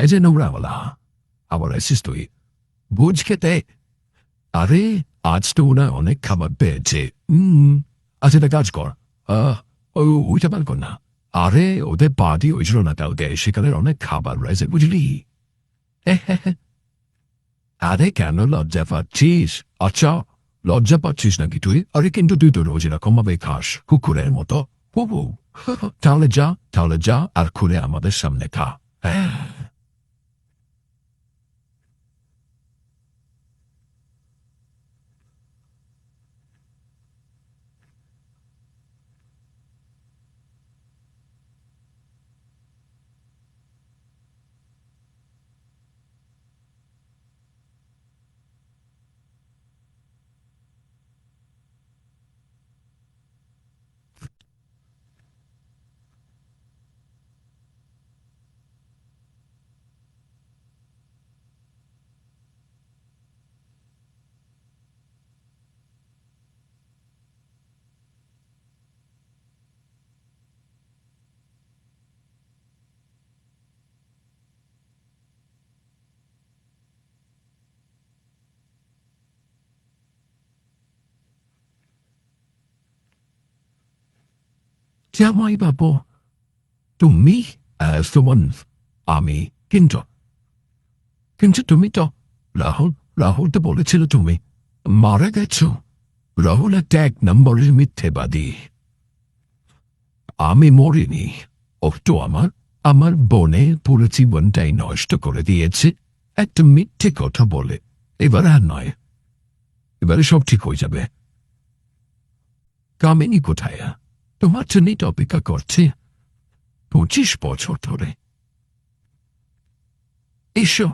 এই যে নোংরাওয়ালা, আবার এসিস তুই বুঝ খেতে। আরে আজ তো ওনা অনেক খাবার পেয়েছে। আচ্ছা একটা কাজ কর, ওইটা বার কর না। আরে ওদের পার্টি হয়েছিল না কালকে, সেখানে অনেক খাবার রয়েছে বুঝলি। আরে কেন লজ্জা পাচ্ছিস? আচ্ছা লজ্জা পাচ্ছিস নাকি তুই? আরে কিন্তু তুই তো রোজ এরকম ভাবে খাস কুকুরের মতো। তাহলে যা আর খুলে আমাদের সামনে খা। হ্যাঁ। জামাই বাবু, তুমি সুমন, আমি কিন্তু কিন্তু তুমি তো রাহুল, রাহুল তো বলেছিল তুমি মারা গেছো। রাহুল একটা 1 নম্বরের মিথ্যেবাদী। আমি মরিনি। ও তো আমার আমার বোনের পুরো জীবনটাই নষ্ট করে দিয়েছে একটা মিথ্যে কথা বলে। এবার আর নয়, এবারে সব ঠিক হয়ে যাবে। কামিনী কোথায়? তোমার জন্যই তো অপেক্ষা করছে 25 বছর ধরে। এসো।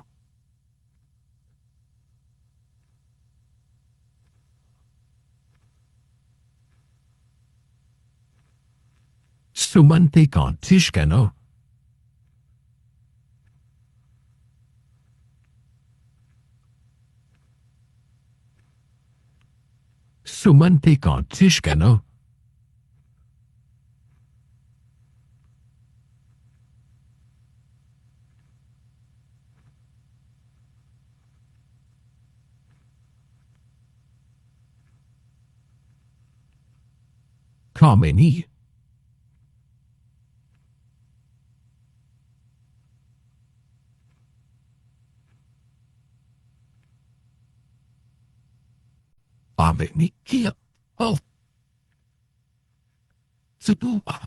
সুমন্তে কাঁদছিস কেন? সুমন্তে কাঁদছিস কেন? কামিনী, কামিনী কি? Oh, så du var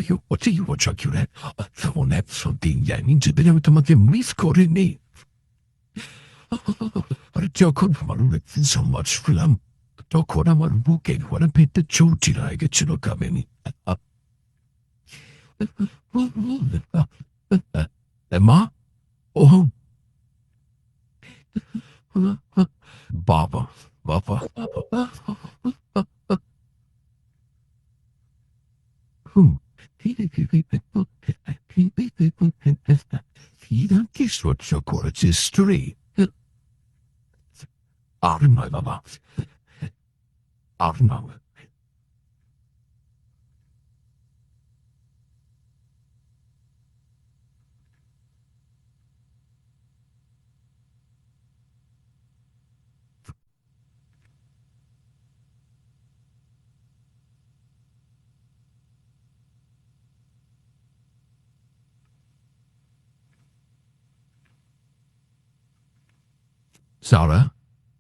ju 10 år kule från eftersom din gärning inte blev তোমাকে মিস করিনি। আর যখন আমার সমাজ পেলাম তখন আমার বুকে ঘোরা পেটে চৌচি হয়ে গেছিল কামিনী। মা, ও বাবা, বাবা, কি সহ্য করেছে স্ত্রী? আর নয় বাবা, আর নয়। Sarah?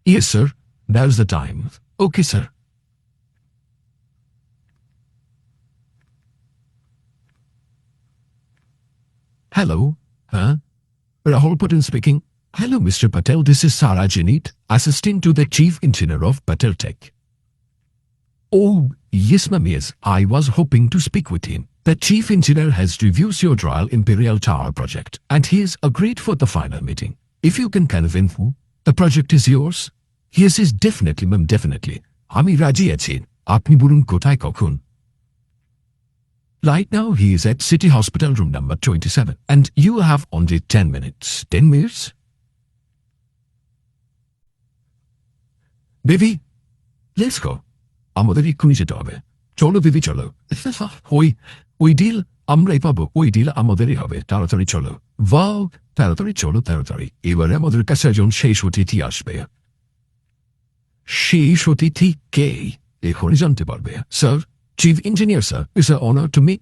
Yes, sir. Now's the time. Okay, sir. Hello. Huh? Rahul Patel speaking. Hello, Mr. Patel. This is Sarah Janit, assistant to the chief engineer of Patel Tech. Oh, yes, ma'am, yes. I was hoping to speak with him. The chief engineer has reviewed your Royal Imperial Tower project, and he has agreed for the final meeting. If you can convince him, the project is yours. Yes, yes, definitely, ma'am, definitely. আমি রাজি আছি, আপনি বলুন কোথায় কখন। Right now, he is at City Hospital room number 27, and you have only 10 minutes. 10 minutes? Baby, let's go. আমাদের এক্ষুনি যেতে হবে। চলো বেবি চলো। ওই ওই ডিল আমরাই পাবো, ওই ডিল আমাদেরই হবে, তাড়াতাড়ি চলো। Wow, তাড়াতাড়ি চলো, তাড়াতাড়ি। এবারে আমাদের কাছে একজন শেষ অতিথি আসবে। শেষ অতিথি কে? এখনই জানতে পারবে। Sir, chief engineer sir, it's an honour to me.